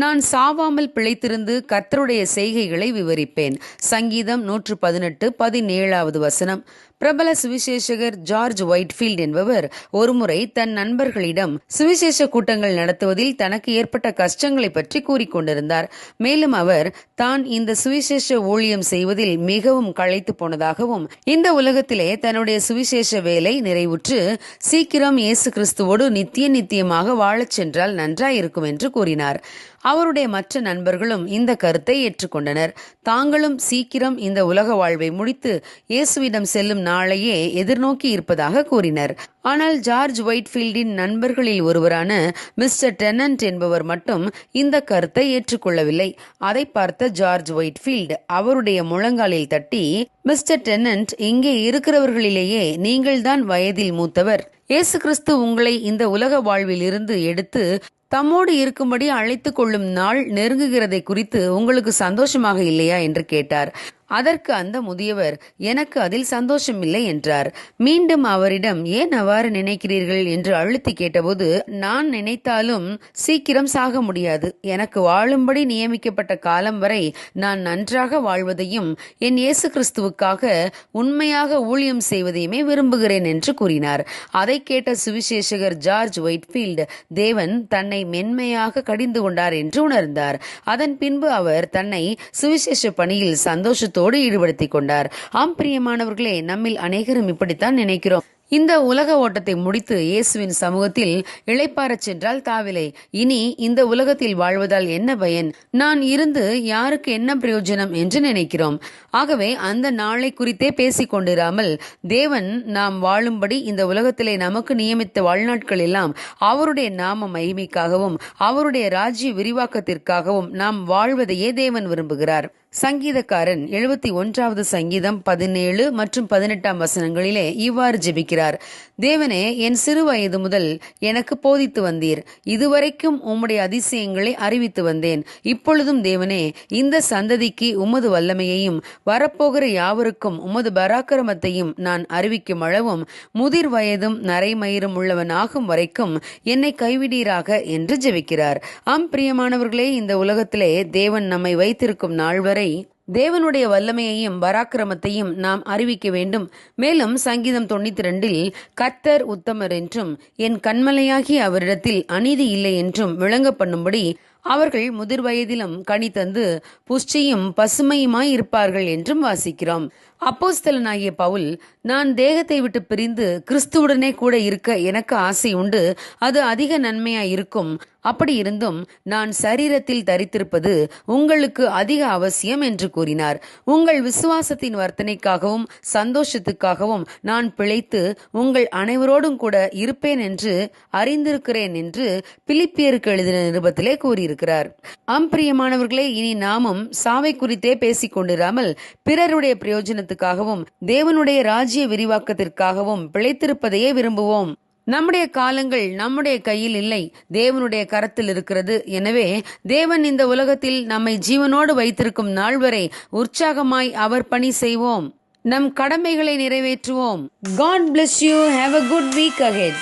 நான் சாவாமல் பிழைத்திருந்து கர்த்தருடைய செய்கைகளை விவரிப்பேன். சங்கீதம் 118:17 வசனம். பிரபல சுவிசேஷகர் ஜார்ஜ் ஒயிட்ஃபீல்ட் என்பவர் ஒருமுறை தன் நண்பர்களிடம் சுவிசேஷ கூட்டங்கள் நடத்துவதில் தனக்கு ஏற்பட்ட கஷ்டங்களை பற்றி கூறிக்கொண்டிருந்தார். மேலும் அவர் தான் இந்த சுவிசேஷ ஊழியம் செய்வதில் மிகவும் களைத்து போனதாகவும், இந்த உலகத்திலே தன்னுடைய சுவிசேஷ வேலை நிறைவுற்று சீக்கிரம் இயேசு கிறிஸ்துவோடு நித்தியமாக வாழச் சென்றால் நன்றாயிருக்கும் என்று கூறினார். அவருடைய மற்ற நண்பர்களும் இந்த கருத்தை ஏற்றுக்கொண்டனர். தாங்களும் சீக்கிரம் இந்த உலக வாழ்வை முடித்து இயேசுவிடம் செல்லும் நாளையே எதிர்நோக்கி இருப்பதாக கூறினர். ஆனால் ஜார்ஜ் ஒயிட்ஃபீல்டின் நண்பர்களில் ஒருவரான மிஸ்டர் டென்னன்ட் என்பவர் மட்டும் இந்த கருத்தை ஏற்றுக்கொள்ளவில்லை. அதை பார்த்த ஜார்ஜ் ஒயிட்ஃபீல்ட் அவருடைய முழங்காலில் தட்டி, மிஸ்டர் டென்னன்ட், இங்கே இருக்கிறவர்களிலேயே நீங்கள்தான் வயதில் மூத்தவர். இயேசு கிறிஸ்து உங்களை இந்த உலக வாழ்வில் இருந்து எடுத்து தம்மோடு இருக்கும்படி அழைத்து கொள்ளும் நாள் நெருங்குகிறதை குறித்து உங்களுக்கு சந்தோஷமாக இல்லையா என்று கேட்டார். அதற்கு அந்த முதியவர், எனக்கு அதில் சந்தோஷமில்லை என்றார். மீண்டும் அவரிடம், ஏன் அவ்வாறு நினைக்கிறீர்கள் என்று அழுத்தி கேட்டபோது, நான் நினைத்தாலும் சீக்கிரம் சாக முடியாது. எனக்கு வாழும்படி நியமிக்கப்பட்ட காலம் வரை நான் நன்றாக வாழ்வதையும் என் இயேசு கிறிஸ்துவுக்காக உண்மையாக ஊழியம் செய்வதையுமே விரும்புகிறேன் என்று கூறினார். அதை கேட்ட சுவிசேஷகர் ஜார்ஜ் ஒயிட்ஃபீல்ட் தேவன் தன்னை மென்மையாக கடிந்து கொண்டார் என்று உணர்ந்தார். அதன் பின்பு அவர் தன்னை சுவிசேஷ பணியில் சந்தோஷத்தோடு ஈடுபடுத்திக் கொண்டார். ஆம் பிரியமானவர்களே, நம்மில் அநேகரும் இப்படித்தான் நினைக்கிறோம். இந்த உலக ஓட்டத்தை முடித்து இயேசுவின் சமூகத்தில் இளைப்பாறச் சென்றால் தாவிலை. இனி இந்த உலகத்தில் வாழ்வதால் என்ன பயன்? நான் இருந்து யாருக்கு என்ன பிரயோஜனம் என்று நினைக்கிறோம். ஆகவே அந்த நாளை குறித்தே பேசிக் கொண்டிராமல், தேவன் நாம் வாழும்படி இந்த உலகத்திலே நமக்கு நியமித்த வாழ்நாட்கள் எல்லாம் அவருடைய நாம மகிமைக்காகவும் அவருடைய ராஜ்ய விரிவாக்கத்திற்காகவும் நாம் வாழ்வதையே தேவன் விரும்புகிறார். சங்கீதக்காரன் 71வது சங்கீதம் 17 மற்றும் 18 வசனங்களிலே இவ்வாறு ஜெபிக்கிறார். தேவனே, என் சிறு வயது முதல் எனக்கு போதித்து வந்தீர். இதுவரைக்கும் உம்முடைய அதிசயங்களை அறிவித்து வந்தேன். இப்பொழுதும் தேவனே, இந்த சந்ததிக்கு உமது வல்லமையையும் வரப்போகிற யாவருக்கும் உமது பராக்கிரமத்தையும் நான் அறிவிக்கும் அளவும் முதிர் வயதும் நரைமயிரும் உள்ளவன் ஆகும் வரைக்கும் என்னை கைவிடீராக என்று ஜெபிக்கிறார். ஆம் பிரியமானவர்களே, இந்த உலகத்திலே தேவன் நம்மை வைத்திருக்கும் நாள் வரை தேவனுடைய வல்லமையையும் பராக்கிரமத்தையும் நாம் அறிவிக்க வேண்டும். மேலும் சங்கீதம் 92 கர்த்தர் உத்தமர் என்றும் என் கண்மலையாகி அவரிடத்தில் அநீதி இல்லை என்றும் விளங்க பண்ணும்படி அவர்கள் முதிர் வயதிலும் கனி தந்து புஷ்டியும் பசுமையுமாய் இருப்பார்கள் என்றும் வாசிக்கிறோம். அப்போஸ்தலனாகிய பவுல், நான் தேகத்தை விட்டு பிரிந்து கிறிஸ்துவுடனே கூட இருக்க எனக்கு ஆசை உண்டு. அது அதிக நன்மையாய் இருக்கும். அப்படி இருந்தும் நான் சரீரத்தில் தரித்திருப்பது உங்களுக்கு அதிக அவசியம் என்று கூறினார். உங்கள் விசுவாசத்தின் வர்த்தனைக்காகவும் சந்தோஷத்துக்காகவும் நான் பிழைத்து உங்கள் அனைவரோடும் கூட இருப்பேன் என்று அறிந்திருக்கிறேன் என்று பிலிப்பியருக்கு எழுதின நிருபத்திலே கூறியிருக்கிறார். பிரியமானவர்களே, இனி நாமும் சாவை குறித்தே பேசிக் கொண்டிராமல் பிறருடைய பிரயோஜனத்துக்காகவும் தேவனுடைய ராஜ்ய விரிவாக்கத்திற்காகவும் பிழைத்திருப்பதையே விரும்புவோம். நம்முடைய காலங்கள் நம்முடைய கையில் இல்லை, தேவனுடைய கரத்தில் இருக்கிறது. எனவே தேவன் இந்த உலகத்தில் நம்மை ஜீவனோடு வைத்திருக்கும் நாள் வரை உற்சாகமாய் அவர் பணி செய்வோம். நம் கடமைகளை நிறைவேற்றுவோம். God bless you. Have a good week ahead.